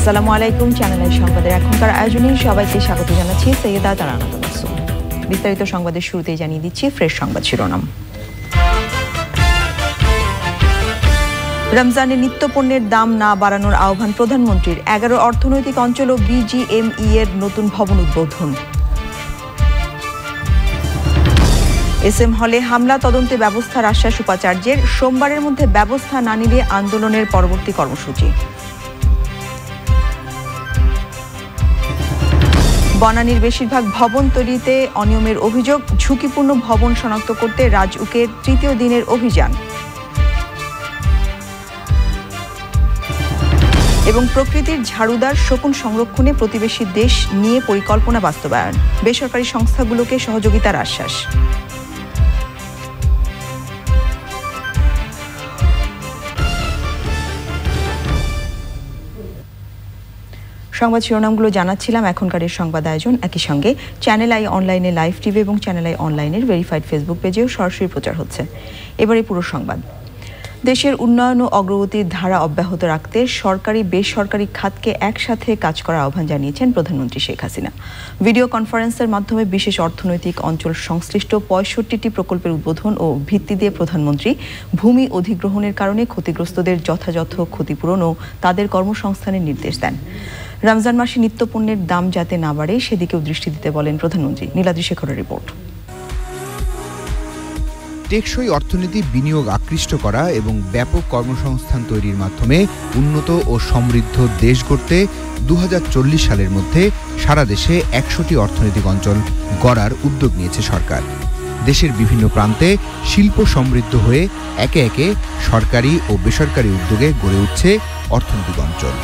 আসসালামু আলাইকুম, channel I সংবাদের এখনকার আয়োজনে সবাইকে স্বাগত জানাচ্ছি সৈয়দা তারানা তাবাসসুম। বিস্তারিত সংবাদের শুরুতেই জানিয়ে দিচ্ছি ফ্রেশ সংবাদ শিরোনাম। রমজানে নিত্যপণ্যের দাম না বাড়ানোর আহ্বান প্রধানমন্ত্রীর। 11 অর্থনৈতিক অঞ্চল ও বিজিএমই এর নতুন ভবন উদ্বোধন। এসএম হলে হামলা তদন্তে ব্যবস্থার আশ্বাস উপাচার্যের। সোমবারের মধ্যে ব্যবস্থা না নিলে আন্দোলনের পরবর্তী কর্মসূচি। বনানীর বেশিরভাগ ভবন তৈরিতে অনিয়মের অভিযোগ। ঝুঁকিপূর্ণ ভবন শনাক্ত করতে রাজউকের তৃতীয় দিনের অভিযান। এবং প্রকৃতির ঝাড়ুদার শকুন সংরক্ষণে প্রতিবেশী দেশ নিয়ে পরিকল্পনা বাস্তবায়ন। বেসরকারি সংস্থাগুলোকে সহযোগিতার আশ্বাস। সংবাদ শিরোনামগুলো জানাচ্ছিলাম। এখনকার সংবাদ আয়োজন একই সঙ্গে চ্যানেল আই অনলাইনে লাইভ টিভি এবং চ্যানেল আই অনলাইনের ভেরিফাইড ফেসবুক পেজেও সরাসরি প্রচার হচ্ছে। এবারে পুরো সংবাদ। দেশের উন্নয়ন ও অগ্রগতির ধারা অব্যাহত রাখতে সরকারি বেসরকারি খাতকে একসাথে কাজ করার আহ্বান জানিয়েছেন প্রধানমন্ত্রী শেখ হাসিনা। ভিডিও কনফারেন্সের মাধ্যমে বিশেষ অর্থনৈতিক অঞ্চল সংশ্লিষ্ট 65টি প্রকল্পের উদ্বোধন ও ভিত্তি দিয়ে প্রধানমন্ত্রী ভূমি অধিগ্রহণের কারণে ক্ষতিগ্রস্তদের যথাযথ ক্ষতিপূরণ ও তাদের কর্মসংস্থানের নির্দেশ দেন। রমজান মাসে নিত্যপণ্যের দাম যাতে না বাড়ে সেদিকেও দৃষ্টি দিতে বলেন প্রধানমন্ত্রী। নীলাদ্রি শেখরের রিপোর্ট। টেকসই অর্থনীতি, বিনিয়োগ আকৃষ্ট করা এবং ব্যাপক কর্মসংস্থান তৈরির মাধ্যমে উন্নত ও সমৃদ্ধ দেশ গড়তে 2040 সালের মধ্যে সারা দেশে 100টি অর্থনৈতিক অঞ্চল গড়ার উদ্যোগ নিয়েছে সরকার। দেশের বিভিন্ন প্রান্তে শিল্প সমৃদ্ধ হয়ে একে একে সরকারি ও বেসরকারি উদ্যোগে গড়ে উঠছে অর্থনৈতিক অঞ্চল।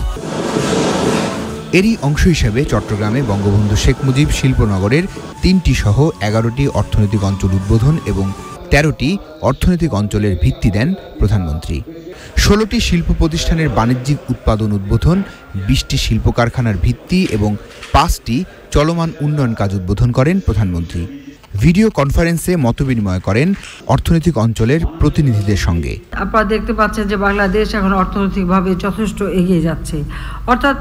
এরই অংশ হিসেবে চট্টগ্রামে বঙ্গবন্ধু শেখ মুজিব শিল্পনগরের 3টি সহ 11টি অর্থনৈতিক অঞ্চল উদ্বোধন এবং 13টি অর্থনৈতিক অঞ্চলের ভিত্তি দেন প্রধানমন্ত্রী। 16টি শিল্প প্রতিষ্ঠানের বাণিজ্যিক উৎপাদন উদ্বোধন, 20টি শিল্প কারখানার ভিত্তি এবং 5টি চলমান উন্নয়ন কাজ উদ্বোধন করেন প্রধানমন্ত্রী। ভিডিও কনফারেন্সে মতবিনিময় করেন অর্থনৈতিক অঞ্চলের প্রতিনিধিদের সঙ্গে। আপনারা দেখতে পাচ্ছেন যে বাংলাদেশ এখন অর্থনৈতিকভাবে যথেষ্ট এগিয়ে যাচ্ছে। অর্থাৎ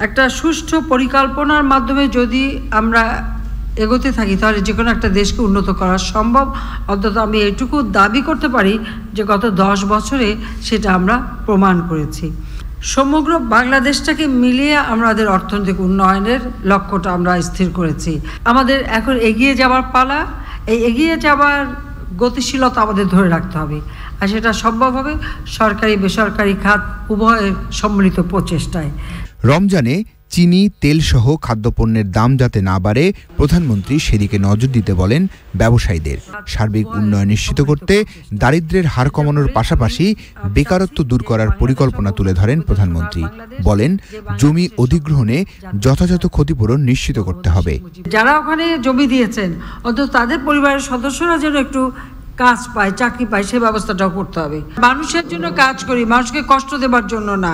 একটা সুষ্ঠু পরিকল্পনার মাধ্যমে যদি আমরা এগোতে থাকি তাহলে যে কোনো একটা দেশকে উন্নত করা সম্ভব। অন্তত আমি এটুকু দাবি করতে পারি যে গত 10 বছরে সেটা আমরা প্রমাণ করেছি। সমগ্র বাংলাদেশটাকে মিলিয়ে আমাদের অর্থনৈতিক উন্নয়নের লক্ষ্যটা আমরা স্থির করেছি। আমাদের এখন এগিয়ে যাওয়ার পালা। এই এগিয়ে যাওয়ার গতিশীলতা আমাদের ধরে রাখতে হবে, আর সেটা সম্ভব হবে সরকারি বেসরকারি খাত উভয়ের সম্মিলিত প্রচেষ্টায়। রমজানে চিনি, তেলসহ খাদ্যপণ্যের দাম যাতে না বাড়ে প্রধানমন্ত্রী সেদিকে নজর দিতে বলেন ব্যবসায়ীদের। সার্বিক উন্নয়ন নিশ্চিত করতে দারিদ্র্যের হার কমানোর পাশাপাশি বেকারত্ব দূর করার পরিকল্পনা তুলে ধরেন প্রধানমন্ত্রী। বলেন, জমি অধিগ্রহণে যথাযথ ক্ষতিপূরণ নিশ্চিত করতে হবে। যারা ওখানে জমি দিয়েছেন অন্তত তাদের পরিবারের সদস্যরা যেন একটু কাজ পায়, চাকরি পায়, সে ব্যবস্থাটাও করতে হবে। মানুষের জন্য কাজ করি, মানুষকে কষ্ট দেবার জন্য না,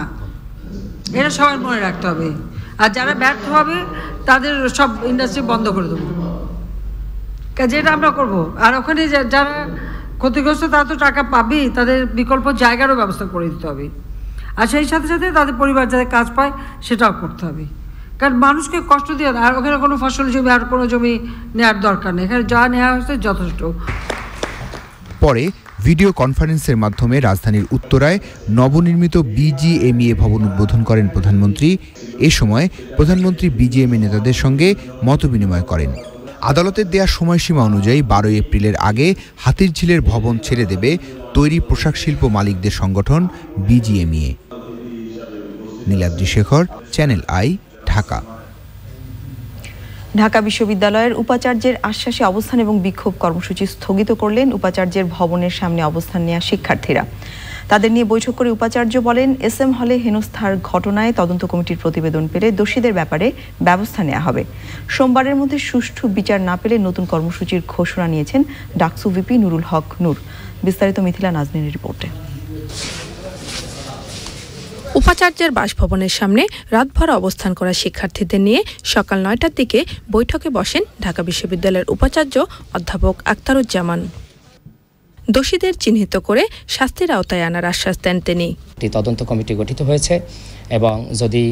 এটা সবার মনে রাখতে হবে। আর যারা ব্যর্থ হবে তাদের সব ইন্ডাস্ট্রি বন্ধ করে দেবো, যেটা আমরা করব। আর ওখানে যারা ক্ষতিগ্রস্ত তারা তো টাকা পাবেই, তাদের বিকল্প জায়গারও ব্যবস্থা করে দিতে হবে। আর সেই সাথে সাথে তাদের পরিবার যাতে কাজ পায় সেটাও করতে হবে। কারণ মানুষকে কষ্ট দিয়ে আর ওখানে কোনো ফসল জমি আর কোনো জমি নেওয়ার দরকার নেই, এখানে যা নেওয়া হচ্ছে যথেষ্ট। পরে ভিডিও কনফারেন্সের মাধ্যমে রাজধানীর উত্তরায় নবনির্মিত বিজিএমইএ ভবন উদ্বোধন করেন প্রধানমন্ত্রী। এ সময় প্রধানমন্ত্রী বিজিএমইএ নেতাদের সঙ্গে মতবিনিময় করেন। আদালতের দেয়া সময়সীমা অনুযায়ী 12 এপ্রিলের আগে হাতিরঝিলের ভবন ছেড়ে দেবে তৈরি পোশাক শিল্প মালিকদের সংগঠন BGMEA. Niladri Shekhar, channel I, Dhaka. Dhaka বিশ্ববিদ্যালয়ের উপাচার্যের আশ্বাসে অবস্থান এবং বিক্ষোভ কর্মসূচি স্থগিত করলেন উপাচার্যের ভবনের সামনে অবস্থান নেওয়া শিক্ষার্থীরা। তাদের নিয়ে বৈঠক করে উপাচার্য বলেন, এসএম হলে হেনস্থার ঘটনায় তদন্ত কমিটির প্রতিবেদন পেলে দোষীদের ব্যাপারে ব্যবস্থা নেওয়া হবে। সোমবারের মধ্যে সুষ্ঠু বিচার না পেলে নতুন কর্মসূচির ঘোষণা নিয়েছেন ডাকসু ভিপি নুরুল হক নূর। বিস্তারিত মিথিলা নাজনীনের রিপোর্টে। উপাচার্যের বাসভবনের সামনে রাতভর অবস্থান করা শিক্ষার্থীদের নিয়ে সকাল 9টার দিকে বৈঠকে বসেন ঢাকা বিশ্ববিদ্যালয়ের উপাচার্য অধ্যাপক আখতারুজ্জামান। দোষীদের চিহ্নিত করে শাস্তির আওতায় আনার আশ্বাস দেন তিনি। একটি তদন্ত কমিটি গঠিত হয়েছে এবং যদি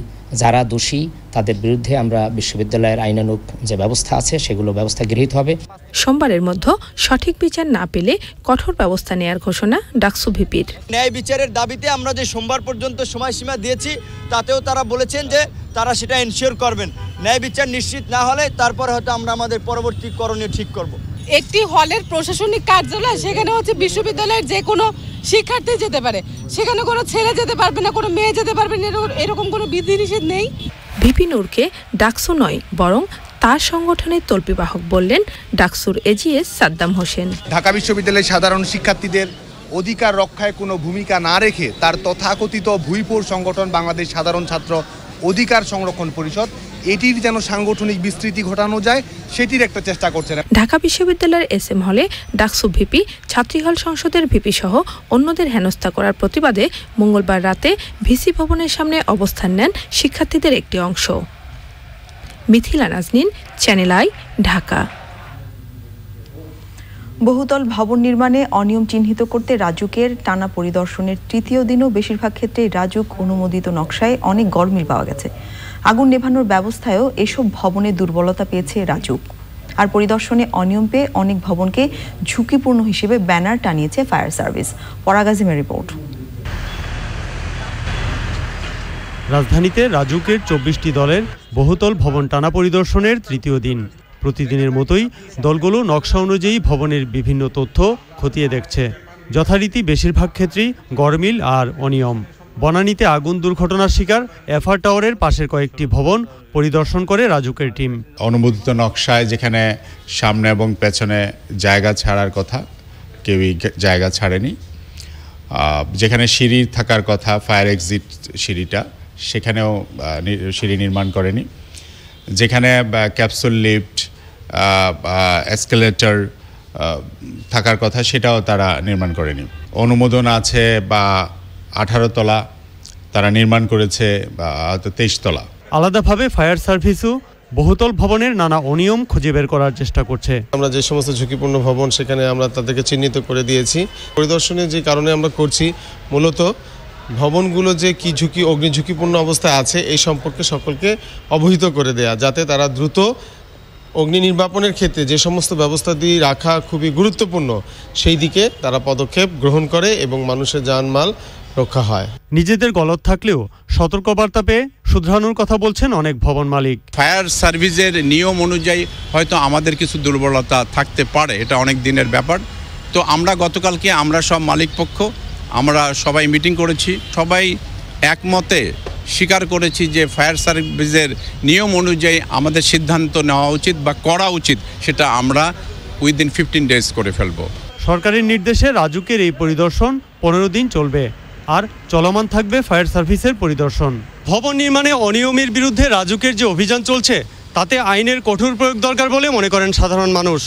যারা দোষী তাদের বিরুদ্ধে আমরা বিশ্ববিদ্যালয়ের আইনানুগ যে ব্যবস্থা আছে সেগুলো ব্যবস্থা গৃহীত হবে। সোমবারের মধ্যে সঠিক বিচার না পেলে কঠোর ব্যবস্থা নেয়ার ঘোষণা ডাকসু ভিপির। ন্যায় বিচারের দাবিতে আমরা যে সোমবার পর্যন্ত সময়সীমা দিয়েছি তাতেও তারা বলেছেন যে তারা সেটা এনশিওর করবেন। ন্যায় বিচার নিশ্চিত না হলে তারপর হয়তো আমরা আমাদের পরবর্তী করণীয় ঠিক করব। একটি হলের প্রশাসনিক কার্যালয়, সেখানে হচ্ছে বিশ্ববিদ্যালয়ের যে কোনো শিক্ষার্থী যেতে পারে, সেখানে কোনো ছেলে যেতে পারবে না, কোনো মেয়ে যেতে পারবে না, এরকম কোনো বিধিনিষেধ নেই। ভিপি নূরকে ডাকসু নয় বরং তার সংগঠনের তল্পিবাহক বললেন ডাকসুর এজিএস সাদ্দাম হোসেন। ঢাকা বিশ্ববিদ্যালয়ের সাধারণ শিক্ষার্থীদের অধিকার রক্ষায় কোনো ভূমিকা না রেখে তার তথাকথিত ভুইপুর সংগঠন বাংলাদেশ সাধারণ ছাত্র অধিকার সংরক্ষণ পরিষদ এটির যেন সাংগঠনিক বিস্তৃতি ঘটানো যায় সেটির একটা চেষ্টা করছেন। ঢাকা বিশ্ববিদ্যালয়ের এসএম হলে ডাকসু ভিপি, ছাত্রী হল সংসদের ভিপি সহ অন্যদের হেনস্থা করার প্রতিবাদে মঙ্গলবার রাতে ভিসি ভবনের সামনে অবস্থান নেন শিক্ষার্থীদের একটি অংশ। Mithila Nazneen, Channel I, Dhaka. বহুতল ভবন নির্মাণে অনিয়ম চিহ্নিত করতে রাজুকের টানা পরিদর্শনের তৃতীয় দিনও বেশিরভাগ ক্ষেত্রে রাজুক অনুমোদিত নকশায় অনেক গরমিল পাওয়া গেছে। আগুন নেভানোর ব্যবস্থায়ও এসব ভবনে দুর্বলতা পেয়েছে রাজুক। আর পরিদর্শনে অনিয়ম পেয়ে অনেক ভবনকে ঝুঁকিপূর্ণ হিসেবে ব্যানার টানিয়েছে ফায়ার সার্ভিস। পরাগাজিমের রিপোর্ট। রাজধানীতে রাজুকের 24টি দলের বহুতল ভবন টানা পরিদর্শনের তৃতীয় দিন। প্রতিদিনের মতোই দলগুলো নকশা অনুযায়ী ভবনের বিভিন্ন তথ্য খতিয়ে দেখছে। যথারীতি বেশিরভাগ ক্ষেত্রেই গরমিল আর অনিয়ম। বনানীতে আগুন দুর্ঘটনার শিকার এফআর টাওয়ারের পাশের কয়েকটি ভবন পরিদর্শন করে রাজুকের টিম। অনুমোদিত নকশায় যেখানে সামনে এবং পেছনে জায়গা ছাড়ার কথা কেউই জায়গা ছাড়েনি। যেখানে সিঁড়ি থাকার কথা ফায়ার এক্সিট সিঁড়িটা সেখানেও সিঁড়ি নির্মাণ করেনি। যেখানে ক্যাপসুল লিফট এসকেলেটর থাকার কথা সেটাও তারা নির্মাণ করেনি। অনুমোদন আছে বা 18 তলা তারা নির্মাণ করেছে বা 23 তলা। আলাদাভাবে ফায়ার সার্ভিসও বহুতল ভবনের নানা অনিয়ম খুঁজে বের করার চেষ্টা করছে। আমরা যে সমস্ত ঝুঁকিপূর্ণ ভবন সেখানে আমরা তাদেরকে চিহ্নিত করে দিয়েছি। পরিদর্শনে যে কারণে আমরা করছি মূলত ভবনগুলো যে কি ঝুঁকি অগ্নি ঝুঁকিপূর্ণ অবস্থায় আছে এই সম্পর্কে সকলকে অবহিত করে দেয়া, যাতে তারা দ্রুত অগ্নি নির্বাপনের ক্ষেত্রে যে সমস্ত ব্যবস্থা দিয়ে রাখা খুবই গুরুত্বপূর্ণ সেই দিকে তারা পদক্ষেপ গ্রহণ করে এবং মানুষের জানমাল রক্ষা হয়। নিজেদের গলত থাকলেও সতর্কবার্তা পেয়ে শুধরানোর কথা বলছেন অনেক ভবন মালিক। ফায়ার সার্ভিসের নিয়ম অনুযায়ী হয়তো আমাদের কিছু দুর্বলতা থাকতে পারে, এটা অনেক দিনের ব্যাপার। তো আমরা গতকালকে আমরা সব মালিক পক্ষ আমরা সবাই মিটিং করেছি, সবাই একমতে স্বীকার করেছি যে ফায়ার সার্ভিসের নিয়ম অনুযায়ী আমাদের সিদ্ধান্ত নেওয়া উচিত বা করা উচিত, সেটা আমরা উইদিন 15 ডেজ করে ফেলব। সরকারের নির্দেশে রাজুকের এই পরিদর্শন 15 দিন চলবে আর চলমান থাকবে ফায়ার সার্ভিসের পরিদর্শন। ভবন নির্মাণে অনিয়মের বিরুদ্ধে রাজুকের যে অভিযান চলছে তাতে আইনের কঠোর প্রয়োগ দরকার বলে মনে করেন সাধারণ মানুষ।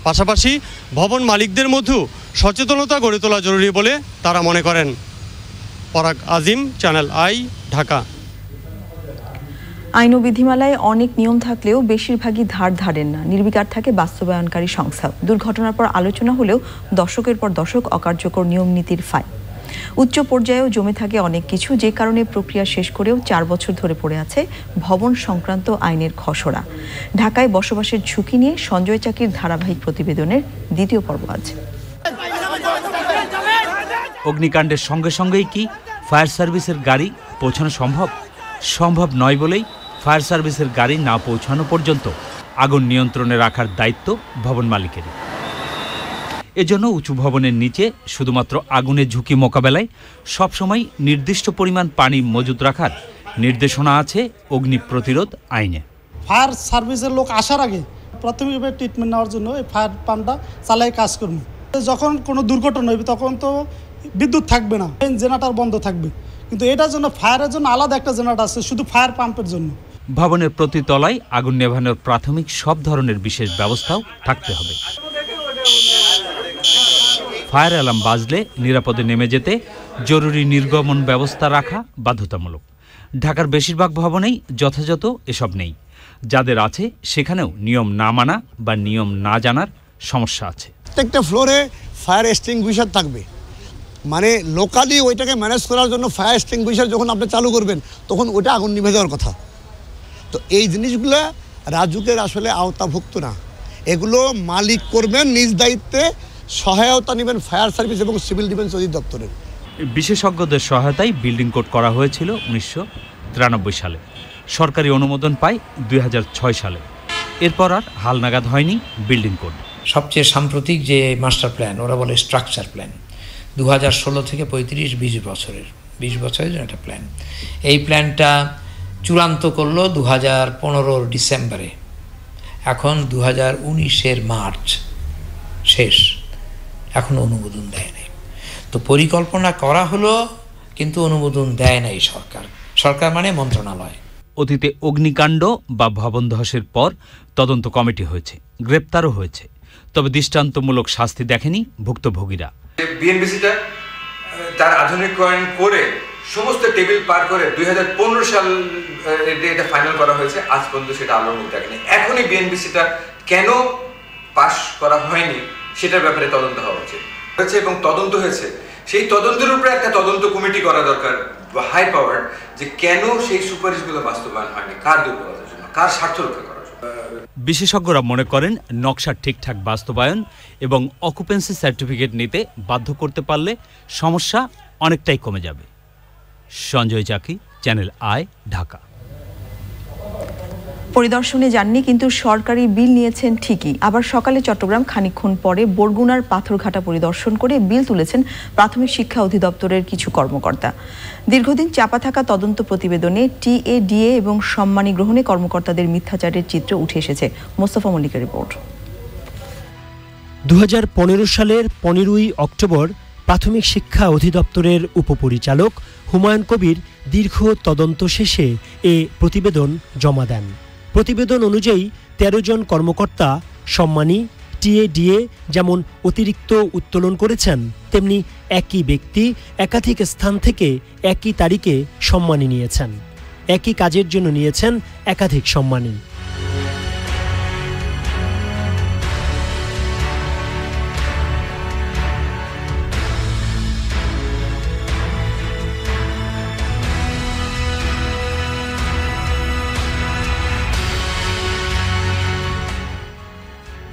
পাশাপাশি ভবন মালিকদের মধ্যেও সচেতনতা গড়ে তোলা জরুরি বলে তারা মনে করেন। পরাগ আজিম, চ্যানেল আই, ঢাকা। আইন ও বিধিমালায় অনেক নিয়ম থাকলেও বেশিরভাগই ধার ধারেন না, নির্বিকার থাকে বাস্তবায়নকারী সংস্থা। দুর্ঘটনার পর আলোচনা হলেও দশকের পর দশক অকার্যকর নিয়ম নীতির ফাইল। উচ্চ পর্যায়েও জমে থাকে অনেক কিছু, যে কারণে প্রক্রিয়া শেষ করেও 4 বছর ধরে পড়ে আছে ভবন সংক্রান্ত আইনের খসড়া। ঢাকায় বসবাসের ঝুঁকি নিয়ে সঞ্জয় চাকির ধারাবাহিক প্রতিবেদনের দ্বিতীয় পর্ব আছে। অগ্নিকাণ্ডের সঙ্গে সঙ্গেই কি ফায়ার সার্ভিসের গাড়ি পৌঁছানো সম্ভব? সম্ভব নয় বলেই ফায়ার সার্ভিসের গাড়ি না পৌঁছানো পর্যন্ত আগুন নিয়ন্ত্রণে রাখার দায়িত্ব ভবন মালিকেরই। এজন্য উঁচু ভবনের নিচে শুধুমাত্র আগুনের ঝুঁকি মোকাবেলায় সবসময় নির্দিষ্ট পরিমাণ পানি মজুত রাখার নির্দেশনা আছে অগ্নি প্রতিরোধ আইনে। ফায়ার সার্ভিসের লোক আসার আগে প্রাথমিকভাবে ট্রিটমেন্ট নেওয়ার জন্য এই ফায়ার পাম্পটা চালাই কাজ করবে। যখন কোনো দুর্ঘটনা হবে তখন তো বিদ্যুৎ থাকবে না, জেনারেটর বন্ধ থাকবে, কিন্তু এটার জন্য ফায়ারের জন্য আলাদা একটা জেনারেটর আছে শুধু ফায়ার পাম্পের জন্য। ভবনের প্রতি তলায় আগুন নেভানোর প্রাথমিক সব ধরনের বিশেষ ব্যবস্থাও থাকতে হবে। ফায়ার অ্যালার্ম বাজলে নিরাপদে নেমে যেতে জরুরি নির্গমন ব্যবস্থা রাখা বাধ্যতামূলক। ঢাকার বেশিরভাগ ভবনেই যথাযথ এসব নেই। যাদের আছে সেখানেও নিয়ম না মানা বা নিয়ম না জানার সমস্যা আছে। প্রত্যেকটা ফ্লোরে ফায়ার এক্সটিংগুইশার থাকবে, মানে লোকালি ওইটাকে ম্যানেজ করার জন্য ফায়ার এক্সটিংগুইশার যখন আপনি চালু করবেন তখন ওটা আগুন নিভে যাওয়ার কথা। তো এই জিনিসগুলো রাজুকের আসলে আওতাভুক্ত না, এগুলো মালিক করবেন নিজ দায়িত্বে, সহায়তা নেবেন ফায়ার সার্ভিস এবং সিভিল ডিফেন্স অধিদপ্তরের। বিশেষজ্ঞদের সহায়তায় বিল্ডিং কোড করা হয়েছিল 1993 সালে, সরকারি অনুমোদন পায় 2006 সালে। এরপর আর হালনাগাদ হয়নি বিল্ডিং কোড। সবচেয়ে সাম্প্রতিক যে মাস্টার প্ল্যান, ওরা বলে স্ট্রাকচার প্ল্যান, 2016 থেকে 20 বছরের একটা প্ল্যান। এই প্ল্যানটা চূড়ান্ত করলো 2015 ডিসেম্বরে, এখন 2019 মার্চ শেষ, এখনও অনুমোদন দেয় নাই। তো পরিকল্পনা করা হলো কিন্তু অনুমোদন দেয় নাই সরকার মানে মন্ত্রণালয়। অতীতে অগ্নিকাণ্ড বা ভবন ধসের পর তদন্ত কমিটি হয়েছে, গ্রেপ্তারও হয়েছে, তবে দৃষ্টান্তমূলক শাস্তি দেখেনি ভুক্তভোগীরা। বিএনবিসিটা তার আধুনিকরণ করে সমস্ত টেবিল পার করে 2015 সাল এটা ফাইনাল করা হয়েছে, আজ পর্যন্ত সেটা আলোর মুখ দেখেনি। এখনই বিএনবিসিটা কেন পাস করা হয়নি সেটার ব্যাপারে তদন্ত হওয়া উচিত হয়েছে এবং তদন্ত হয়েছে, সেই তদন্তের উপরে একটা তদন্ত কমিটি করা দরকার হাই পাওয়ার, যে কেন সেই সুপারিশগুলো বাস্তবায়ন হয়নি, কার দুর্বলতার জন্য, কার স্বার্থ রক্ষা করার জন্য। বিশেষজ্ঞরা মনে করেন নকশার ঠিকঠাক বাস্তবায়ন এবং অকুপেন্সি সার্টিফিকেট নিতে বাধ্য করতে পারলে সমস্যা অনেকটাই কমে যাবে। সঞ্জয় চাকি, চ্যানেল আই, ঢাকা। পরিদর্শনে যাননি কিন্তু সরকারি বিল নিয়েছেন ঠিকই। আবার সকালে চট্টগ্রাম, খানিকক্ষণ পরে বরগুনার পাথরঘাটা পরিদর্শন করে বিল তুলেছেন প্রাথমিক শিক্ষা অধিদপ্তরের কিছু কর্মকর্তা। দীর্ঘদিন চাপা থাকা তদন্ত প্রতিবেদনে টিএডিএ এবং সম্মানী গ্রহণে কর্মকর্তাদের মিথ্যাচারের চিত্র উঠে এসেছে। মোস্তফা মল্লিকের রিপোর্ট। 2015 সালের 15ই অক্টোবর প্রাথমিক শিক্ষা অধিদপ্তরের উপপরিচালক হুমায়ুন কবির দীর্ঘ তদন্ত শেষে এ প্রতিবেদন জমা দেন। প্রতিবেদন অনুযায়ী 13 জন কর্মকর্তা সম্মানী টিএডিএ যেমন অতিরিক্ত উত্তোলন করেছেন, তেমনি একই ব্যক্তি একাধিক স্থান থেকে একই তারিখে সম্মানী নিয়েছেন, একই কাজের জন্য নিয়েছেন একাধিক সম্মানী।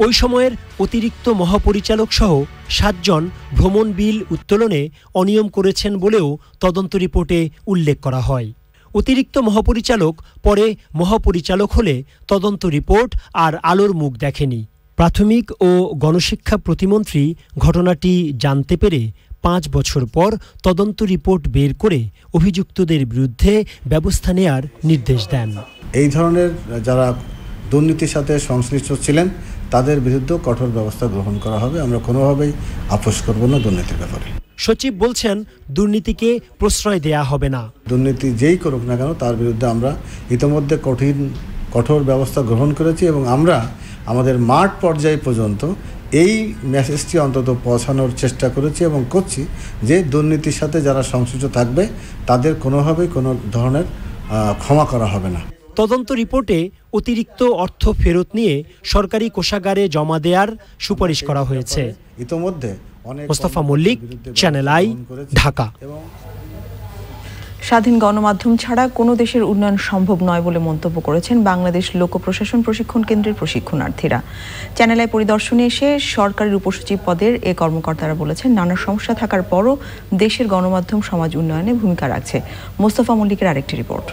ওই সময়ের অতিরিক্ত মহাপরিচালক সহ 7 জন ভ্রমণ বিল উত্তোলনে অনিয়ম করেছেন বলেও তদন্ত রিপোর্টে উল্লেখ করা হয়। অতিরিক্ত মহাপরিচালক পরে মহাপরিচালক হলে তদন্ত রিপোর্ট আর আলোর মুখ দেখেনি। প্রাথমিক ও গণশিক্ষা প্রতিমন্ত্রী ঘটনাটি জানতে পেরে 5 বছর পর তদন্ত রিপোর্ট বের করে অভিযুক্তদের বিরুদ্ধে ব্যবস্থা নেয়ার নির্দেশ দেন। এই ধরনের যারা দুর্নীতির সাথে সংশ্লিষ্ট ছিলেন তাদের বিরুদ্ধে কঠোর ব্যবস্থা গ্রহণ করা হবে। আমরা কোনোভাবেই আপোষ করব না দুর্নীতির ব্যাপারে। সচিব বলছেন, দুর্নীতিকে প্রশ্রয় দেয়া হবে না। দুর্নীতি যেই করুক না কেন তার বিরুদ্ধে আমরা ইতিমধ্যে কঠোর ব্যবস্থা গ্রহণ করেছি এবং আমরা আমাদের মাঠ পর্যায় পর্যন্ত এই মেসেজটি অন্তত পৌঁছানোর চেষ্টা করেছি এবং করছি যে দুর্নীতির সাথে যারা সংশ্লিষ্ট থাকবে তাদের কোনোভাবেই কোনো ধরনের ক্ষমা করা হবে না। তদন্ত রিপোর্টে অতিরিক্ত অর্থ ফেরত নিয়ে সরকারি কোষাগারে জমা দেওয়ার সুপারিশ করা হয়েছে। ইতোমধ্যে মোস্তফা মল্লিক, চ্যানেল আই, ঢাকা। স্বাধীন গণমাধ্যম ছাড়া কোনো দেশের উন্নয়ন সম্ভব নয় বলে মন্তব্য করেছেন বাংলাদেশ লোক প্রশাসন প্রশিক্ষণ কেন্দ্রের প্রশিক্ষণার্থীরা। চ্যানেল আই পরিদর্শনে এসে সরকারের উপসচিব পদের এ কর্মকর্তারা বলেছেন, নানা সমস্যা থাকার পরও দেশের গণমাধ্যম সমাজ উন্নয়নে ভূমিকা রাখছে। মোস্তফা মল্লিকের আরেকটি রিপোর্ট।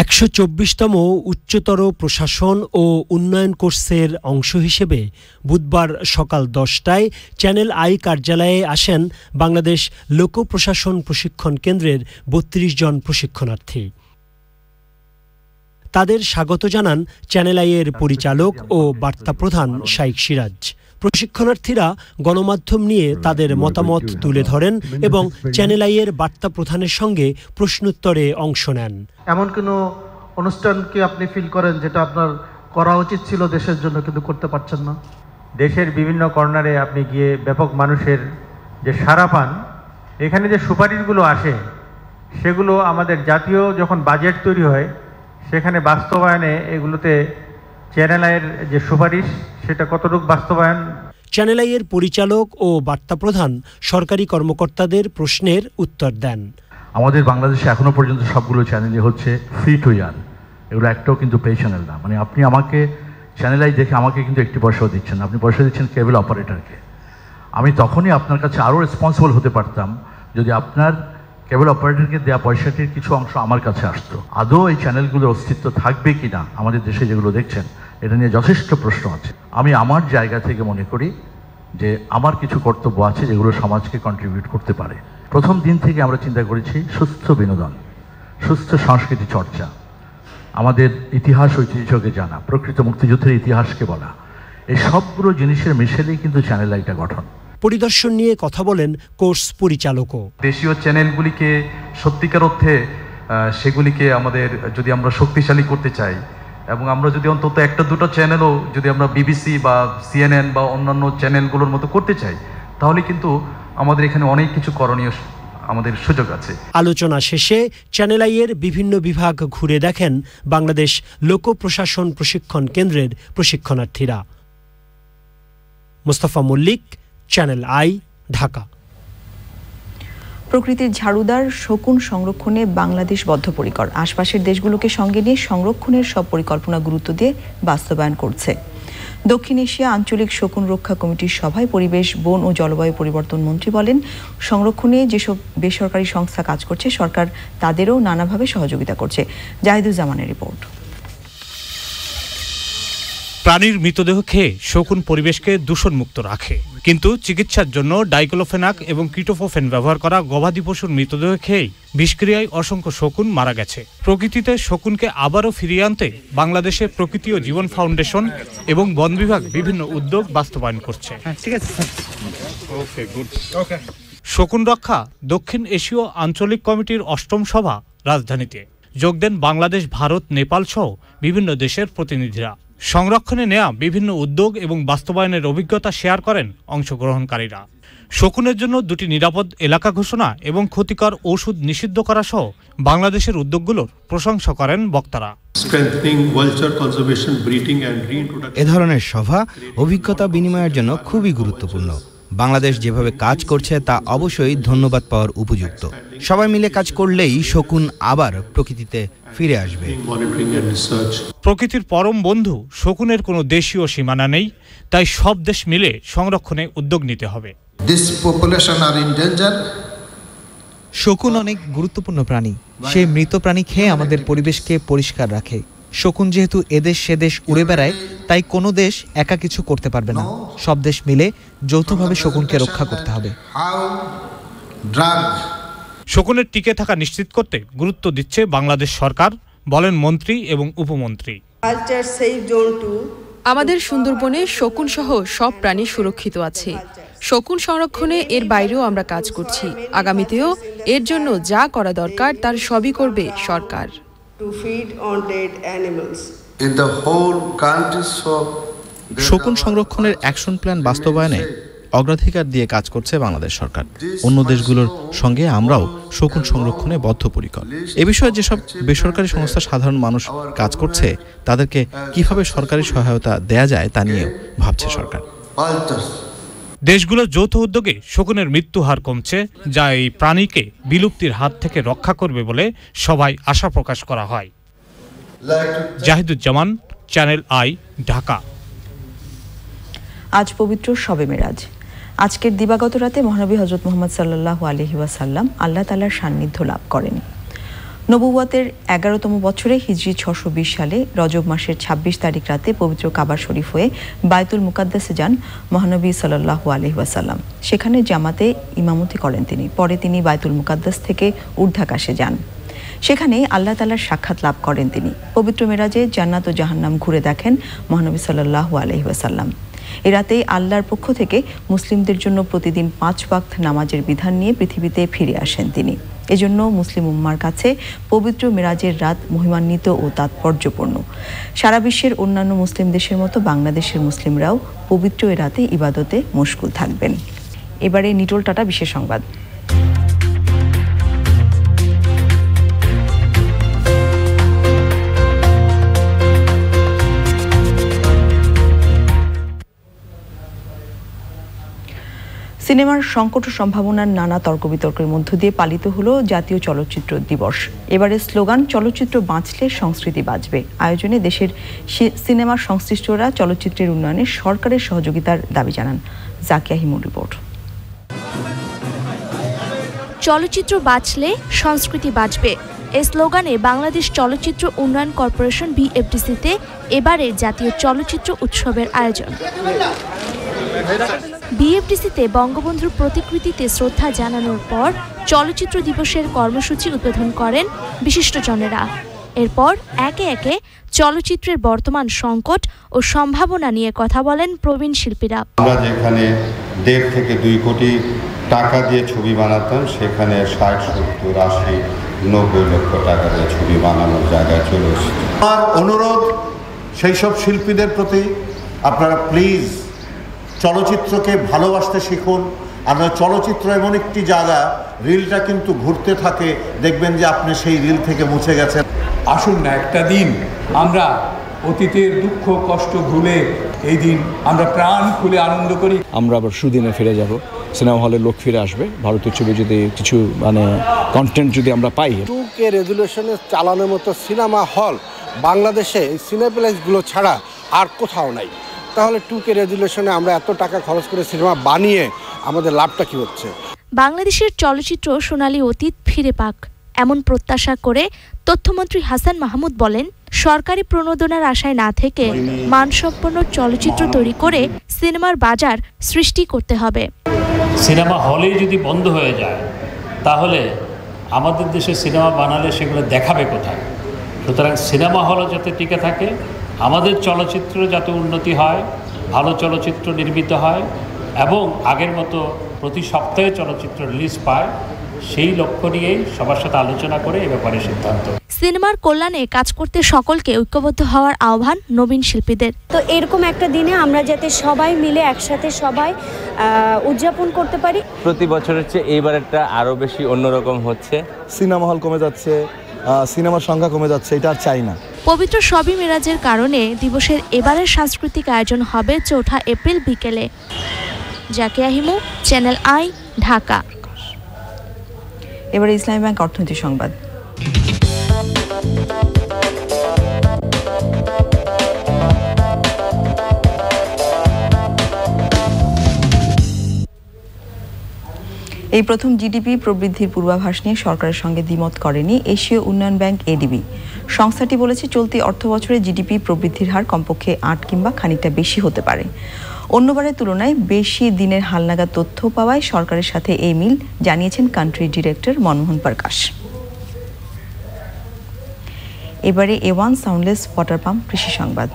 124তম উচ্চতর প্রশাসন ও উন্নয়ন কোর্সের অংশ হিসেবে বুধবার সকাল 10টায় চ্যানেল আই কার্যালয়ে আসেন বাংলাদেশ লোক প্রশাসন প্রশিক্ষণ কেন্দ্রের 32 জন প্রশিক্ষণার্থী। তাদের স্বাগত জানান চ্যানেল আইয়ের পরিচালক ও বার্তা প্রধান শাইখ সিরাজ। প্রশিক্ষণার্থীরা গণমাধ্যম নিয়ে তাদের মতামত তুলে ধরেন এবং চ্যানেল আইয়ের বার্তা প্রধানের সঙ্গে প্রশ্নোত্তরে অংশ নেন। এমন কোনো অনুষ্ঠান কি আপনি ফিল করেন যেটা আপনার করা উচিত ছিল দেশের জন্য কিন্তু করতে পারছেন না? দেশের বিভিন্ন কর্নারে আপনি গিয়ে ব্যাপক মানুষের যে সাড়া পান, এখানে যে সুপারিশগুলো আসে সেগুলো আমাদের জাতীয় যখন বাজেট তৈরি হয় সেখানে বাস্তবায়নে এগুলোতে চ্যানেল আইয়ের যে সুপারিশ সেটা কতটুকু বাস্তবায়ন। চ্যানেল আইয়ের পরিচালক ও বার্তা প্রধান সরকারি কর্মকর্তাদের প্রশ্নের উত্তর দেন। আমাদের বাংলাদেশে এখনো পর্যন্ত সবগুলো চ্যানেলই হচ্ছে ফ্রি টু ইয়ার, এগুলো একটাও কিন্তু পে চ্যানেল না। মানে আপনি আমাকে চ্যানেল আই দেখে আমাকে কিন্তু একটি পয়সাও দিচ্ছেন, আপনি পয়সা দিচ্ছেন কেবল অপারেটরকে। আমি তখনই আপনার কাছে আরও রেসপন্সিবল হতে পারতাম যদি আপনার কেবল অপারেটরকে দেওয়া পয়সাটির কিছু অংশ আমার কাছে আসতো। আদৌ এই চ্যানেলগুলোর অস্তিত্ব থাকবে কি না আমাদের দেশে যেগুলো দেখছেন, এটা নিয়ে যথেষ্ট প্রশ্ন আছে। আমি আমার জায়গা থেকে মনে করি যে আমার কিছু কর্তব্য আছে যেগুলো সমাজকে কন্ট্রিবিউট করতে পারে। প্রথম দিন থেকে আমরা চিন্তা করেছি সুস্থ বিনোদন, সুস্থ সংস্কৃতি চর্চা, আমাদের ইতিহাস ঐতিহ্যকে জানা, প্রকৃত মুক্তিযুদ্ধের ইতিহাসকে বলা, এই সবগুলো জিনিসের মিশেলেই কিন্তু চ্যানেল আইটা গঠন। পরিদর্শন নিয়ে কথা বলেন কোর্স পরিচালকও। দেশীয় চ্যানেলগুলিকে সত্যিকার অর্থে সেগুলিকে আমাদের যদি আমরা শক্তিশালী করতে চাই এবং আমরা যদি অন্তত একটা দুটো চ্যানেলও যদি আমরা বিবিসি বা CNN বা অন্যান্য চ্যানেলগুলোর মতো করতে চাই, তাহলে কিন্তু আমাদের এখানে অনেক কিছু করণীয় আমাদের সুযোগ আছে। আলোচনা শেষে চ্যানেল আইয়ের বিভিন্ন বিভাগ ঘুরে দেখেন বাংলাদেশ লোক প্রশাসন প্রশিক্ষণ কেন্দ্রের প্রশিক্ষণার্থীরা। Mostafa Mallik, Channel I, Dhaka. প্রকৃতির ঝাড়ুদার শকুন সংরক্ষণে বাংলাদেশ বদ্ধপরিকর। আশপাশের দেশগুলোকে সঙ্গে নিয়ে সংরক্ষণের সব পরিকল্পনা গুরুত্ব দিয়ে বাস্তবায়ন করছে। দক্ষিণ এশিয়া আঞ্চলিক শকুন রক্ষা কমিটির সভায় পরিবেশ, বন ও জলবায়ু পরিবর্তন মন্ত্রী বলেন, সংরক্ষণে যেসব বেসরকারি সংস্থা কাজ করছে সরকার তাদেরও নানাভাবে সহযোগিতা করছে। জাহিদুজ্জামানের রিপোর্ট। প্রাণীর মৃতদেহ খেয়ে শকুন পরিবেশকে দূষণমুক্ত রাখে, কিন্তু চিকিৎসার জন্য ডাইক্লোফেনাক এবং কিটোফোফেন ব্যবহার করা গবাদি পশুর মৃতদেহ খেয়েই বিষক্রিয়ায় অসংখ্য শকুন মারা গেছে। প্রকৃতিতে শকুনকে আবারও ফিরিয়ে আনতে বাংলাদেশে প্রকৃতি ও জীবন ফাউন্ডেশন এবং বন বিভাগ বিভিন্ন উদ্যোগ বাস্তবায়ন করছে। শকুন রক্ষা দক্ষিণ এশীয় আঞ্চলিক কমিটির ৮ম সভা রাজধানীতে। যোগ দেন বাংলাদেশ, ভারত, নেপাল সহ বিভিন্ন দেশের প্রতিনিধিরা। সংরক্ষণে নেওয়া বিভিন্ন উদ্যোগ এবং বাস্তবায়নের অভিজ্ঞতা শেয়ার করেন অংশগ্রহণকারীরা। শকুনের জন্য 2টি নিরাপদ এলাকা ঘোষণা এবং ক্ষতিকর ওষুধ নিষিদ্ধ করা সহ বাংলাদেশের উদ্যোগগুলোর প্রশংসা করেন বক্তারা। এ ধরনের সভা অভিজ্ঞতা বিনিময়ের জন্য খুবই গুরুত্বপূর্ণ। বাংলাদেশ যেভাবে কাজ করছে তা অবশ্যই ধন্যবাদ পাওয়ার উপযুক্ত। সবাই মিলে কাজ করলেই শকুন আবার প্রকৃতিতে ফিরে আসবে। প্রকৃতির পরম বন্ধু শকুনের কোনো দেশীয় সীমানা নেই, তাই সব দেশ মিলে সংরক্ষণে উদ্যোগ নিতে হবে। শকুন অনেক গুরুত্বপূর্ণ প্রাণী। সে মৃত প্রাণী খেয়ে আমাদের পরিবেশকে পরিষ্কার রাখে। শকুন যেহেতু এদেশ সেদেশ উড়ে বেড়ায়, তাই কোনো দেশ একা কিছু করতে পারবে না। সব দেশ মিলে যৌথভাবে শকুনকে রক্ষা করতে হবে। শকুনের টিকে থাকা নিশ্চিত করতে গুরুত্ব দিচ্ছে বাংলাদেশ সরকার, বলেন মন্ত্রী এবং উপমন্ত্রী। আমাদের সুন্দরবনে শকুন সহ সব প্রাণী সুরক্ষিত আছে। শকুন সংরক্ষণে এর বাইরেও আমরা কাজ করছি। আগামীতেও এর জন্য যা করা দরকার তার সবই করবে সরকার। শকুন সংরক্ষণের অ্যাকশন প্ল্যান বাস্তবায়নে অগ্রাধিকার দিয়ে কাজ করছে বাংলাদেশ সরকার। অন্য দেশগুলোর সঙ্গে আমরাও শকুন সংরক্ষণে বদ্ধপরিকর। এ বিষয়ে যেসব বেসরকারি সংস্থা সাধারণ মানুষ কাজ করছে তাদেরকে কিভাবে সরকারি সহায়তা দেয়া যায় তা নিয়েও ভাবছে সরকার। দেশগুলোর যৌথ উদ্যোগে শকুনের মৃত্যু হার কমছে, যা এই প্রাণীকে বিলুপ্তির হাত থেকে রক্ষা করবে বলে সবাই আশা প্রকাশ করা হয়। Zahiduzzaman, channel I, Dhaka. আজ পবিত্র শবে মেরাজ। আজকের দিবাগত রাতে মহানবী হযরত মুহাম্মদ সাল্লাল্লাহু আলাইহি ওয়াসাল্লাম আল্লাহ তাআলার সান্নিধ্য লাভ করেন। নবুওয়াতের 11তম বছরে হিজরি 620 সালে রজব মাসের 26 তারিখ রাতে পবিত্র কাবা শরীফ হয়ে বায়তুল মুকাদ্দাসে যান মহানবী সাল্লাল্লাহু আলাইহি ওয়াসাল্লাম। সেখানে জামাতে ইমামতি করেন তিনি। পরে তিনি বায়তুল মুকাদ্দাস থেকে ঊর্ধ্বাকাশে যান। সেখানে আল্লাহ তাআলার সাক্ষাৎ লাভ করেন তিনি। পবিত্র মেরাজে জান্নাত ও জাহান্নাম ঘুরে দেখেন মহানবী সাল্লাল্লাহু আলাইহি ওয়াসাল্লাম। এ রাতেই আল্লাহর পক্ষ থেকে মুসলিমদের জন্য প্রতিদিন 5 ওয়াক্ত নামাজের বিধান নিয়ে পৃথিবীতে ফিরে আসেন তিনি। এজন্য মুসলিম উম্মার কাছে পবিত্র মেরাজের রাত মহিমান্বিত ও তাৎপর্যপূর্ণ। সারা বিশ্বের অন্যান্য মুসলিম দেশের মতো বাংলাদেশের মুসলিমরাও পবিত্র এ রাতে ইবাদতে মশগুল থাকবেন। এবারে নিটোল টাটা বিশেষ সংবাদ। সিনেমার সংকট ও সম্ভাবনার নানা তর্ক বিতর্কের মধ্য দিয়ে পালিত হলো জাতীয় চলচ্চিত্র দিবস। এবারে স্লোগান চলচ্চিত্র বাঁচলে সংস্কৃতি বাঁচবে। আয়োজনে দেশের সিনেমার সংশ্লিষ্টরা চলচ্চিত্রের উন্নয়নে সরকারের সহযোগিতার দাবি জানান। জাকিয়া হিমুর রিপোর্ট। চলচ্চিত্র বাঁচলে সংস্কৃতি বাঁচবে এই স্লোগানে বাংলাদেশ চলচ্চিত্র উন্নয়ন কর্পোরেশন বিএফডিসিতে এবারের জাতীয় চলচ্চিত্র উৎসবের আয়োজন। বিএফডিসিতে বঙ্গবন্ধুর প্রতিকৃতিতে শ্রদ্ধা জানানোর পর চলচ্চিত্র দিবসের কর্মসূচি উদ্বোধন করেন বিশিষ্টজনেরা। এরপর একে একে চলচ্চিত্রের বর্তমান সংকট ও সম্ভাবনা নিয়ে কথা বলেন প্রবীণ শিল্পীরা। আমরা যেখানে 1.5 থেকে 2 কোটি টাকা দিয়ে ছবি বানাতাম, সেখানে 60, 70, 80, 90 লক্ষ টাকা দিয়ে ছবি বানানোর জায়গায় চলে এসেছে। আমার অনুরোধ সেই সব শিল্পীদের প্রতি, আপনারা প্লিজ চলচ্চিত্রকে ভালোবাসতে শিখুন। আপনার চলচ্চিত্র এমন একটি জায়গা, রিলটা কিন্তু ঘুরতে থাকে, দেখবেন যে আপনি সেই রিল থেকে মুছে গেছেন। আসুন না একটা দিন আমরা অতীতের দুঃখ কষ্ট ভুলে এই দিন আমরা প্রাণ খুলে আনন্দ করি। আমরা আবার সুদিনে ফিরে যাব, সিনেমা হলের লোক ফিরে আসবে। ভারতীয় ছবি যদি কিছু কন্টেন্ট যদি আমরা পাই, 2K রেজুলেশনে চালানোর মতো সিনেমা হল বাংলাদেশে এই সিনেপ্লেক্সগুলো ছাড়া আর কোথাও নাই। তাহলে 2K রেজুলেশনে আমরা এত টাকা খরচ করে সিনেমা বানিয়ে আমাদের লাভটা কি হচ্ছে? বাংলাদেশের চলচ্চিত্র সোনালী অতীত ফিরে পাক এমন প্রত্যাশা করে তথ্যমন্ত্রী হাসান মাহমুদ বলেন, সরকারি প্রণোদনার আশায় না থেকে মানসম্পন্ন চলচ্চিত্র তৈরি করে সিনেমার বাজার সৃষ্টি করতে হবে। সিনেমা হলে যদি বন্ধ হয়ে যায় তাহলে আমাদের দেশে সিনেমা বানালে সেগুলো দেখাবে কোথায়? সুতরাং সিনেমা হলও যাতে টিকে থাকে, আমাদের চলচ্চিত্র যাতে উন্নতি হয়, ভালো চলচ্চিত্র নির্মিত হয় এবং আগের মতো প্রতি সপ্তাহে চলচ্চিত্র রিলিজ পায়, সেই লক্ষ্য নিয়েই সবার সাথে আলোচনা করে এ ব্যাপারে সিদ্ধান্ত। সিনেমার কল্যাণে কাজ করতে সকলকে ঐক্যবদ্ধ হওয়ার আহ্বান নবীন শিল্পীদের। তো এরকম একটা দিনে আমরা যাতে সবাই মিলে একসাথে সবাই উদযাপন করতে পারি। প্রতি বছরের চেয়ে এইবারটা আরও বেশি অন্যরকম হচ্ছে। সিনেমা হল কমে যাচ্ছে, সিনেমার সংখ্যা কমে যাচ্ছে, এটা আর চাই না। পবিত্র শবে মিরাজের কারণে দিবসের এবারের সাংস্কৃতিক আয়োজন হবে 4 এপ্রিল বিকেলে। Zakia Himu, channel I, Dhaka. এবার ইসলামী ব্যাংক অর্থনীতি সংবাদ। এই প্রথম জিডিপি প্রবৃদ্ধির পূর্বাভাস নিয়ে সরকারের সঙ্গে দ্বিমত করেনি এশীয় উন্নয়ন ব্যাংক এডিবি। সংস্থাটি বলেছে, চলতি অর্থবছরে জিডিপি প্রবৃদ্ধির হার কমপক্ষে 8 কিংবা খানিকটা বেশি হতে পারে। অন্যবারের তুলনায় বেশি দিনের হালনাগাদ তথ্য পাওয়ায় সরকারের সাথে এই মিল, জানিয়েছেন কান্ট্রি ডিরেক্টর মনমোহন প্রকাশ। এবারে A1 সাউন্ডলেস ওয়াটার পাম্প কৃষি সংবাদ।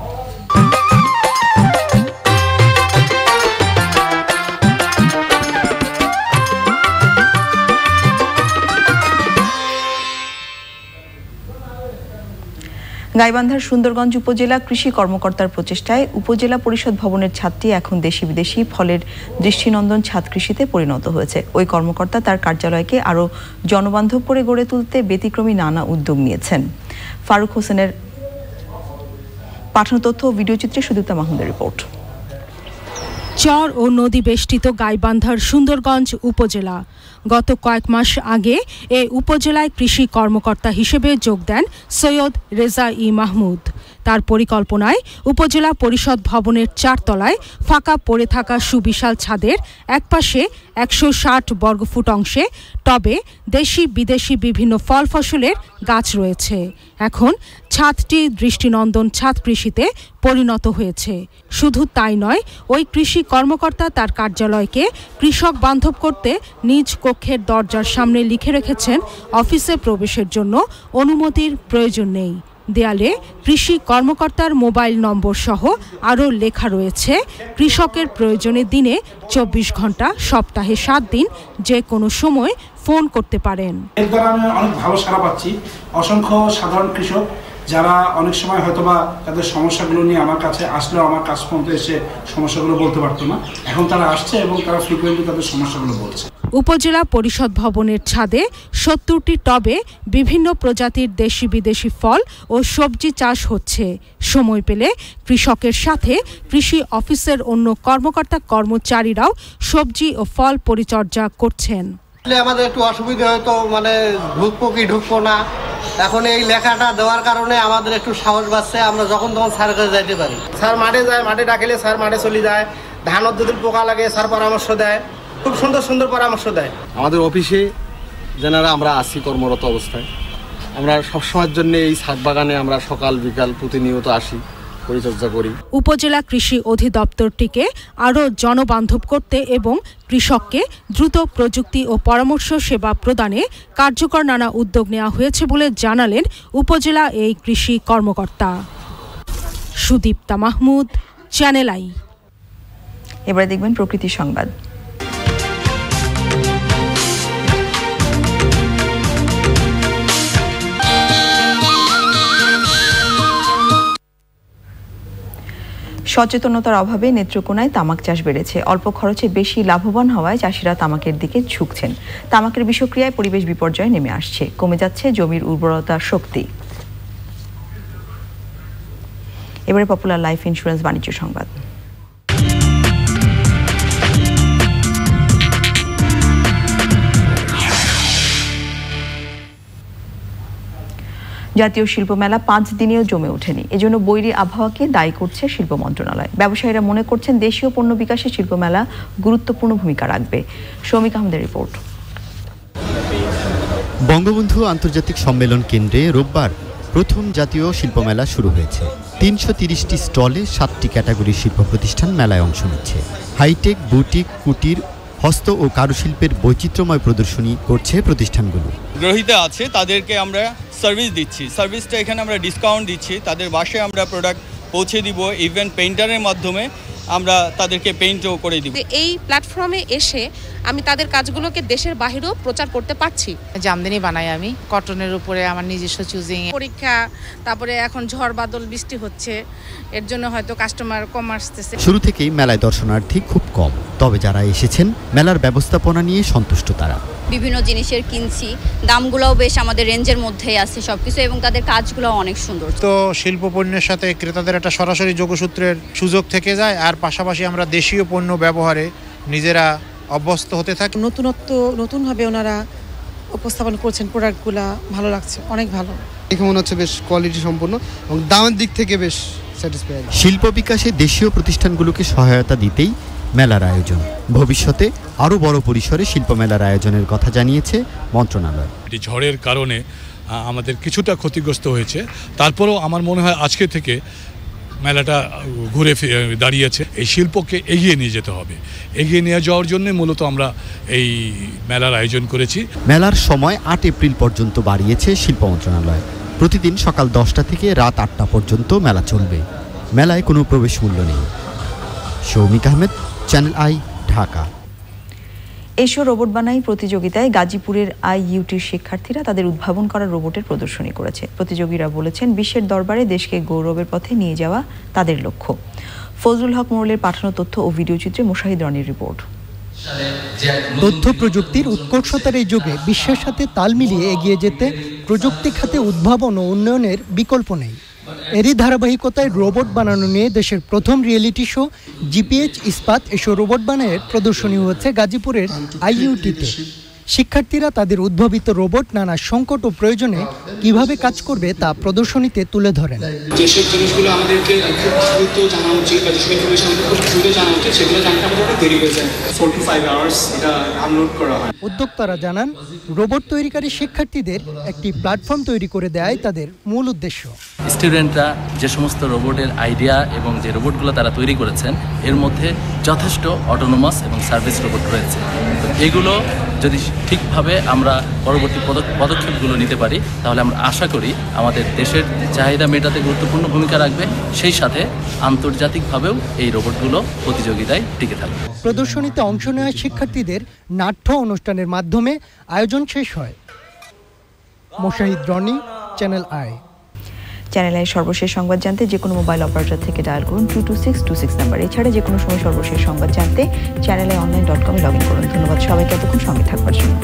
গাইবান্ধার সুন্দরগঞ্জ উপজেলা কৃষি কর্মকর্তার প্রচেষ্টায় উপজেলা পরিষদ ভবনের ছাদটি এখন দেশি বিদেশি ফলের দৃষ্টিনন্দন ছাদ কৃষিতে পরিণত হয়েছে। ওই কর্মকর্তা তার কার্যালয়কে আরও জনবান্ধব করে গড়ে তুলতে ব্যতিক্রমী নানা উদ্যোগ নিয়েছেন। ফারুক হোসেনের পাঠানো তথ্য ও ভিডিওচিত্রে সুদীপ্তা মাহমুদের রিপোর্ট। চর ও নদী বেষ্টিত গাইবান্ধার সুন্দরগঞ্জ উপজেলা। গত কয়েক মাস আগে এ উপজেলায় কৃষি কর্মকর্তা হিসেবে যোগ দেন সৈয়দ রেজা ই মাহমুদ। তার পরিকল্পনায় উপজেলা পরিষদ ভবনের 4 তলায় ফাঁকা পড়ে থাকা সুবিশাল ছাদের একপাশে 160 বর্গফুট অংশে টবে দেশি বিদেশি বিভিন্ন ফল ফসলের গাছ রয়েছে। এখন ছাদটি দৃষ্টিনন্দন ছাদ কৃষিতে পরিণত হয়েছে। শুধু তাই নয়, ওই কৃষি কর্মকর্তা তার কার্যালয়কে কৃষক বান্ধব করতে নিজ কক্ষের দরজার সামনে লিখে রেখেছেন, অফিসে প্রবেশের জন্য অনুমতির প্রয়োজন নেই। দেয়ালে কৃষি কর্মকর্তার মোবাইল নম্বর সহ আরও লেখা রয়েছে, কৃষকের প্রয়োজনে দিনে 24 ঘন্টা, সপ্তাহে 7 দিন যে কোনো সময় ফোন করতে পারেন। এর দ্বারা আমি অনেক ভালো সাড়া পাচ্ছি। অসংখ্য সাধারণ কৃষক যারা অনেক সময় হয়তোবা তাদের সমস্যাগুলো নিয়ে আমার কাছে আসলেও আমার কাছ পর্যন্ত এসে সমস্যাগুলো বলতে পারতো না, এখন তারা আসছে এবং তারা ফ্রিকোয়েন্টলি তাদের সমস্যাগুলো বলছে। উপজেলা পরিষদ ভবনের ছাদে 70টি টবে বিভিন্ন প্রজাতির দেশি বিদেশি ফল ও সবজি চাষ হচ্ছে। সময় পেলে কৃষকের সাথে কৃষি অফিসের অন্য কর্মকর্তা কর্মচারীরাও সবজি ও ফল পরিচর্যা করছেন। আমাদের একটু অসুবিধা হয়তো, মানে ঢুকবো না, এখন এই লেখাটা দেওয়ার কারণে আমাদের একটু সাহস বাড়ছে, আমরা যখন তখন স্যার কাছে যাইতে পারি। স্যার মাঠে যায়, মাঠে ডাকলে স্যার মাঠে চলে যায়, ধানত যদি পোকা লাগে স্যার পরামর্শ দেয়, খুব সুন্দর সুন্দর পরামর্শ দেয়। আমাদের অফিসে যেনারা আমরা আছি কর্মরত অবস্থায়, আমরা সবসময়ের জন্য এই ছাদ বাগানে আমরা সকাল বিকাল প্রতিনিয়ত আসি, পরিচর্যা করি। উপজেলা কৃষি অধিদপ্তরটিকে আরও জনবান্ধব করতে এবং কৃষককে দ্রুত প্রযুক্তি ও পরামর্শ সেবা প্রদানে কার্যকর নানা উদ্যোগ নেওয়া হয়েছে বলে জানালেন উপজেলা এই কৃষি কর্মকর্তা। Sudipta Mahmud, channel I. এবারে দেখবেন প্রকৃতি সংবাদ। সচেতনতার অভাবে নেত্রকোনায় তামাক চাষ বেড়েছে। অল্প খরচে বেশি লাভবান হওয়ায় চাষিরা তামাকের দিকে ঝুঁকছেন। তামাকের বিষক্রিয়ায় পরিবেশ বিপর্যয় নেমে আসছে, কমে যাচ্ছে জমির উর্বরতা শক্তি। এবারে পপুলার লাইফ ইন্স্যুরেন্স বাণিজ্য সংবাদ। জাতীয় শিল্প মেলা 5 দিনেও জমে ওঠেনি, এজন্য বৈরী আবহাওয়াকে দায়ী করছে শিল্প মন্ত্রণালয়। ব্যবসায়ীরা মনে করছেন দেশীয় পণ্য বিকাশে শিল্প মেলা গুরুত্বপূর্ণ ভূমিকা রাখবে। শৌমিক আহমেদের রিপোর্ট। বঙ্গবন্ধু আন্তর্জাতিক সম্মেলন কেন্দ্রে রোববার প্রথম জাতীয় শিল্পমেলা শুরু হয়েছে। 330টি স্টলে 7টি ক্যাটাগরির শিল্প প্রতিষ্ঠান মেলায় অংশ নিচ্ছে। হাইটেক, বুটিক, কুটির, হস্ত ও কারুশিল্পের বৈচিত্র্যময় প্রদর্শনী করছে প্রতিষ্ঠানগুলো। গ্রহীতা আছে তাদেরকে আমরা সার্ভিস দিচ্ছি, সার্ভিসটা এখানে আমরা ডিসকাউন্ট দিচ্ছি, তাদের বাসায় আমরা প্রোডাক্ট পৌঁছে দিব, ইভেন পেইন্টারের মাধ্যমে আমরা তাদেরকে পেইন্টও করে দিব। এই প্ল্যাটফর্মে এসে আমি তাদের কাজগুলোকে দেশের বাইরেও প্রচার করতে পারছি। জামদানি বানাই আমি, কটনের উপরে আমার নিজস্ব চুজিং। পরীক্ষা, তারপরে এখন ঝড় বাদল বৃষ্টি হচ্ছে, এর জন্য হয়তো কাস্টমার কম আসতেছে। শুরু থেকেই মেলায় দর্শনার্থী খুব কম, তবে যারা এসেছেন মেলার ব্যবস্থাপনা নিয়ে সন্তুষ্ট তারা। বিভিন্ন জিনিসের কিনছি, দামগুলোও বেশ আমাদের রেঞ্জের মধ্যেই আছে সবকিছু, এবং তাদের কাজগুলো অনেক সুন্দর। তো শিল্প পণ্যের সাথে ক্রেতাদের একটা সরাসরি যোগসূত্রের সুযোগ থেকে যায়, আর পাশাপাশি আমরা দেশীয় পণ্য ব্যবহারে নিজেরা অভ্যস্ত হতে থাকি। নতুনভাবে ওনারা উপস্থাপন করছেন প্রোডাক্টগুলো, ভালো লাগছে, অনেক ভালো। দেখে মনে হচ্ছে বেশ কোয়ালিটি সম্পন্ন এবং দামের দিক থেকে বেশ স্যাটিসফাইড। শিল্প বিকাশে দেশীয় প্রতিষ্ঠানগুলোকে সহায়তা দিতেই মেলার আয়োজন। ভবিষ্যতে আরও বড় পরিসরে শিল্প মেলার আয়োজনের কথা জানিয়েছে মন্ত্রণালয়। ঝড়ের কারণে আমাদের কিছুটা ক্ষতিগ্রস্ত হয়েছে, তারপরেও আমার মনে হয় আজকে থেকে মেলাটা ঘুরে দাঁড়িয়েছে। এই শিল্পকে এগিয়ে নিয়ে যেতে হবে, এগিয়ে নিয়ে যাওয়ার জন্য মূলত আমরা এই মেলার আয়োজন করেছি। মেলার সময় 8 এপ্রিল পর্যন্ত বাড়িয়েছে শিল্প মন্ত্রণালয়। প্রতিদিন সকাল 10টা থেকে রাত 8টা পর্যন্ত মেলা চলবে। মেলায় কোনো প্রবেশ মূল্য নেই। Shoumik Ahmed, Channel I, Dhaka. এশো রোবট বানাই প্রতিযোগিতায় গাজীপুরের আইইউটির শিক্ষার্থীরা তাদের উদ্ভাবন করা রোবটের প্রদর্শনী করেছে। প্রতিযোগীরা বলেছেন বিশ্বের দরবারে দেশকে গৌরবের পথে নিয়ে যাওয়া তাদের লক্ষ্য। ফজলুল হক মোড়লের পাঠানো তথ্য ও ভিডিও চিত্রে মুশাহিদ রনির রিপোর্ট। তথ্য প্রযুক্তির উৎকর্ষতার এই যুগে বিশ্বের সাথে তাল মিলিয়ে এগিয়ে যেতে প্রযুক্তি খাতে উদ্ভাবন ও উন্নয়নের বিকল্প নেই। এরই ধারাবাহিকতায় রোবট বানানো নিয়ে দেশের প্রথম রিয়েলিটি শো জিপিএইচ ইস্পাত এশো রোবট বানাইয়ের প্রদর্শনী হচ্ছে গাজীপুরের আইইউটিতে। শিক্ষার্থীরা তাদের উদ্ভাবিত রোবট নানা সংকট ও প্রয়োজনে কিভাবে কাজ করবে তা প্রদর্শনীতে তুলে ধরেন। যেসব জিনিসগুলো আমাদেরকে খুব দ্রুত জানা উচিত বা যেসব ইনফরমেশন আমাদের খুব দ্রুত জানা উচিত সেগুলো জানতে আমাদের দেরি হয়ে যায়। 4 to 5 আওয়ার্স এটা আপলোড করা হয়। উদ্যোক্তারা জানান রোবট তৈরিকারী শিক্ষার্থীদের একটি প্ল্যাটফর্ম তৈরি করে দেয় তাদের মূল উদ্দেশ্য। স্টুডেন্টরা যে সমস্ত রোবটের আইডিয়া এবং যে রোবটগুলো তারা তৈরি করেছেন এর মধ্যে যথেষ্ট অটোনোমাস এবং সার্ভিস রোবট রয়েছে। তো এগুলো যদি ঠিকভাবে আমরা পরবর্তী পদক্ষেপগুলো নিতে পারি তাহলে আমরা আশা করি আমাদের দেশের চাহিদা মেটাতে গুরুত্বপূর্ণ ভূমিকা রাখবে, সেই সাথে আন্তর্জাতিকভাবেও এই রোবটগুলো প্রতিযোগিতায় টিকে থাকবে। প্রদর্শনীতে অংশ নেওয়া শিক্ষার্থীদের নাট্য অনুষ্ঠানের মাধ্যমে আয়োজন শেষ হয়। Mushahid Roni, Channel i. Channel i সর্বশেষ সংবাদ জানতে যে কোনো মোবাইল অপারেটর থেকে ডায়াল করুন 22626 নাম্বার। এছাড়া যে কোনো সময় সর্বশেষ সংবাদ জানতে চ্যানেলাইঅনলাইন.com লগ ইন করুন। ধন্যবাদ সবাইকে এতক্ষণ সঙ্গে থাকবার জন্য।